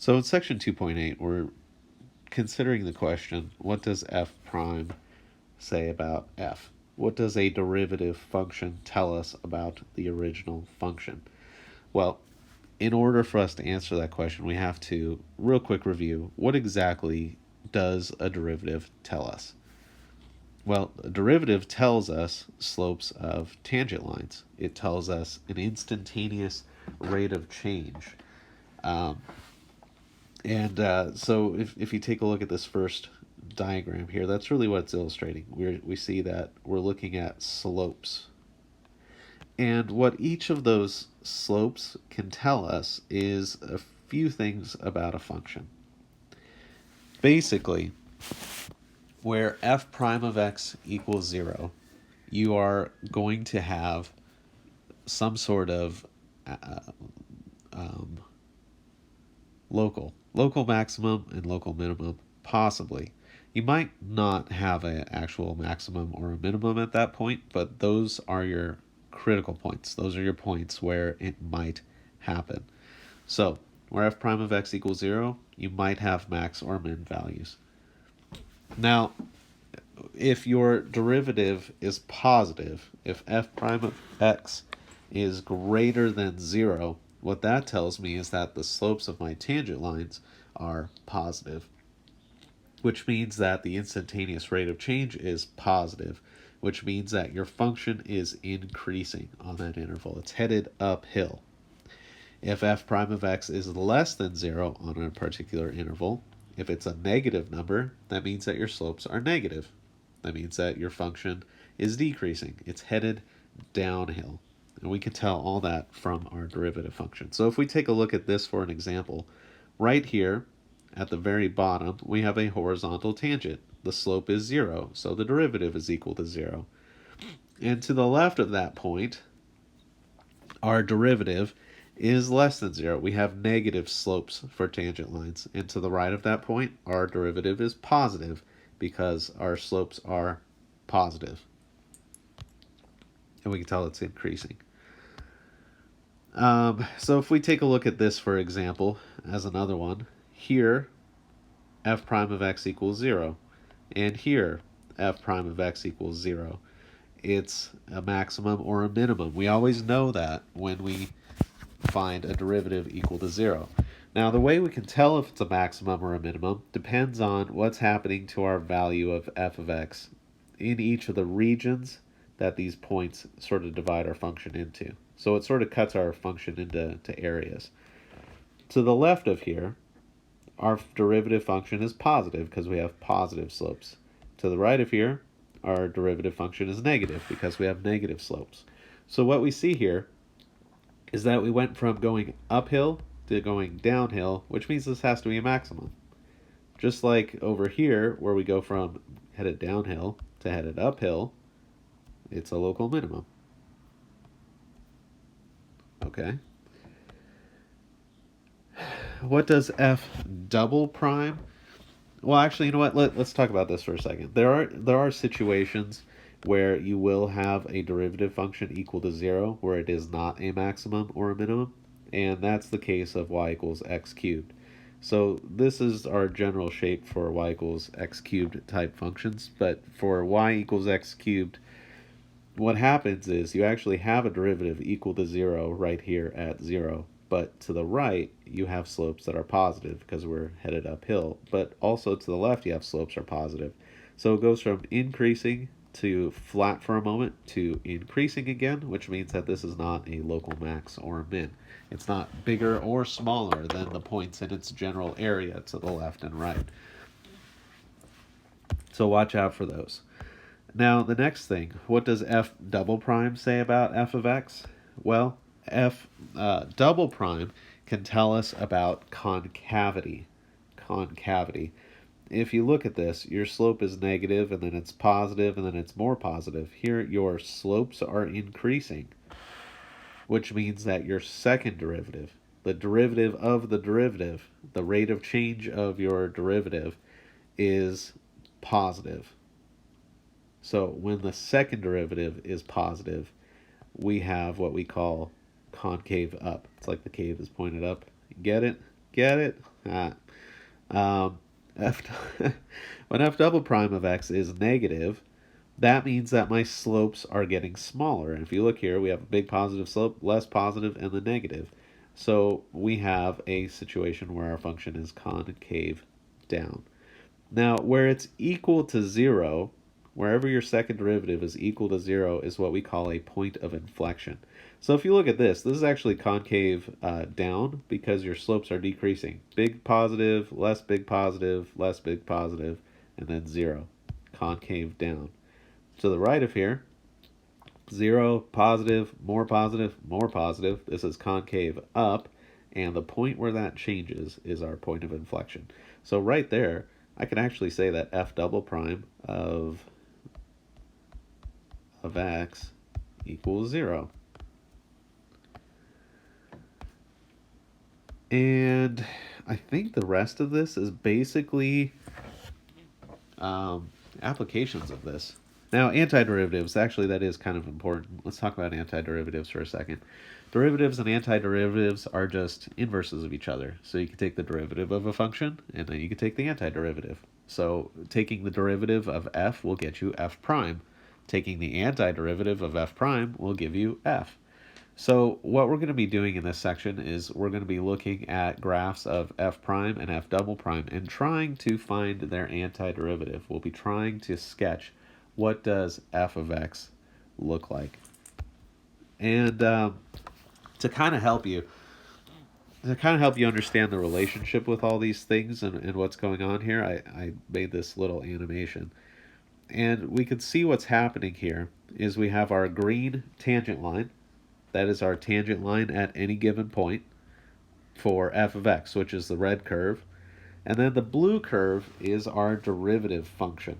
So in section 2.8, we're considering the question, what does f prime say about f? What does a derivative function tell us about the original function? Well, in order for us to answer that question, we have to real quick review what exactly does a derivative tell us? Well, a derivative tells us slopes of tangent lines. It tells us an instantaneous rate of change. Um, so if you take a look at this first diagram here, that's really what it's illustrating. We see that we're looking at slopes. And what each of those slopes can tell us is a few things about a function. Basically, where f prime of x equals 0, you are going to have some sort of uh, um, local maximum and local minimum, possibly. You might not have an actual maximum or a minimum at that point, but those are your critical points. Those are your points where it might happen. So, where f prime of x equals 0, you might have max or min values. Now, if your derivative is positive, if f prime of x is greater than 0, what that tells me is that the slopes of my tangent lines are positive, which means that the instantaneous rate of change is positive, which means that your function is increasing on that interval. It's headed uphill. If f prime of x is less than 0 on a particular interval, if it's a negative number, that means that your slopes are negative. That means that your function is decreasing. It's headed downhill. And we can tell all that from our derivative function. So if we take a look at this for an example, right here at the very bottom, we have a horizontal tangent. The slope is 0, so the derivative is equal to 0. And to the left of that point, our derivative is less than 0. We have negative slopes for tangent lines. And to the right of that point, our derivative is positive because our slopes are positive. And we can tell it's increasing. So if we take a look at this, for example, as another one, here f prime of x equals 0, and here f prime of x equals 0. It's a maximum or a minimum. We always know that when we find a derivative equal to 0. Now, the way we can tell if it's a maximum or a minimum depends on what's happening to our value of f of x in each of the regions that these points sort of divide our function into. So it sort of cuts our function into areas. To the left of here, our derivative function is positive because we have positive slopes. To the right of here, our derivative function is negative because we have negative slopes. So what we see here is that we went from going uphill to going downhill, which means this has to be a maximum. Just like over here, where we go from headed downhill to headed uphill, it's a local minimum. Okay. What does f double prime? Well, actually, you know what? Let's talk about this for a second. There are situations where you will have a derivative function equal to 0 where it is not a maximum or a minimum, and that's the case of y equals x cubed. So this is our general shape for y equals x cubed type functions, but for y equals x cubed, what happens is you actually have a derivative equal to 0 right here at 0, but to the right you have slopes that are positive because we're headed uphill, but also to the left you have slopes are positive. So it goes from increasing to flat for a moment to increasing again, which means that this is not a local max or min. It's not bigger or smaller than the points in its general area to the left and right. So watch out for those. Now, the next thing, what does f double prime say about f of x? Well, f double prime can tell us about concavity. Concavity. If you look at this, your slope is negative, and then it's positive, and then it's more positive. Here, your slopes are increasing, which means that your second derivative, the derivative of the derivative, the rate of change of your derivative, is positive. So when the second derivative is positive, we have what we call concave up. It's like the cave is pointed up. Get it? Get it? Ah. Um, f when f double prime of x is negative, that means that my slopes are getting smaller. And if you look here, we have a big positive slope, less positive, and the negative. So we have a situation where our function is concave down. Now, where it's equal to 0, wherever your second derivative is equal to 0 is what we call a point of inflection. So if you look at this is actually concave down because your slopes are decreasing. Big positive, less big positive, less big positive, and then 0. Concave down. To the right of here, 0, positive, more positive, more positive. This is concave up, and the point where that changes is our point of inflection. So right there, I can actually say that f double prime of x equals 0. And I think the rest of this is basically applications of this. Now, antiderivatives, actually, that is kind of important. Let's talk about antiderivatives for a second. Derivatives and antiderivatives are just inverses of each other. So you can take the derivative of a function, and then you can take the antiderivative. So taking the derivative of f will get you f prime. Taking the antiderivative of f prime will give you f. So what we're going to be doing in this section is we're going to be looking at graphs of f prime and f double prime and trying to find their antiderivative. We'll be trying to sketch what does f of x look like. And to kind of help you understand the relationship with all these things and what's going on here, I made this little animation. And we can see what's happening here is we have our green tangent line. That is our tangent line at any given point for f of x, which is the red curve. And then the blue curve is our derivative function.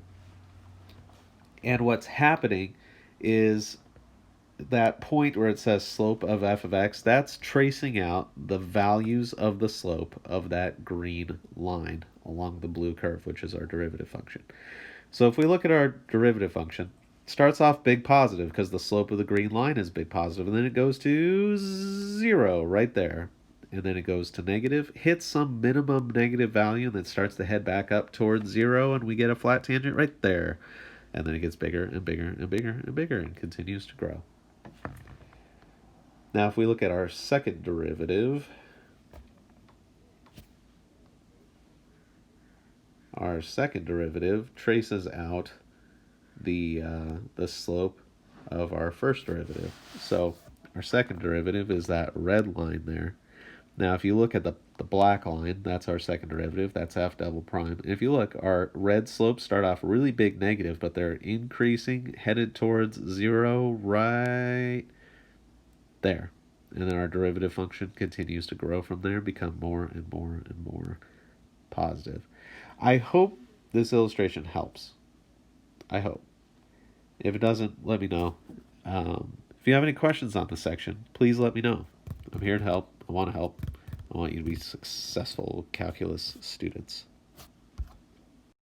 And what's happening is that point where it says slope of f of x, that's tracing out the values of the slope of that green line along the blue curve, which is our derivative function. So if we look at our derivative function, it starts off big positive because the slope of the green line is big positive, and then it goes to 0 right there. And then it goes to negative, hits some minimum negative value, and then starts to head back up towards 0, and we get a flat tangent right there. And then it gets bigger and bigger and bigger and bigger and continues to grow. Now if we look at our second derivative, traces out the slope of our first derivative. So our second derivative is that red line there. Now if you look at the black line, that's our second derivative, that's f double prime. And if you look, our red slopes start off really big negative, but they're increasing, headed towards 0 right there. And then our derivative function continues to grow from there, become more and more and more positive. I hope this illustration helps. I hope. If it doesn't, let me know. If you have any questions on this section, please let me know. I'm here to help. I want to help. I want you to be successful calculus students.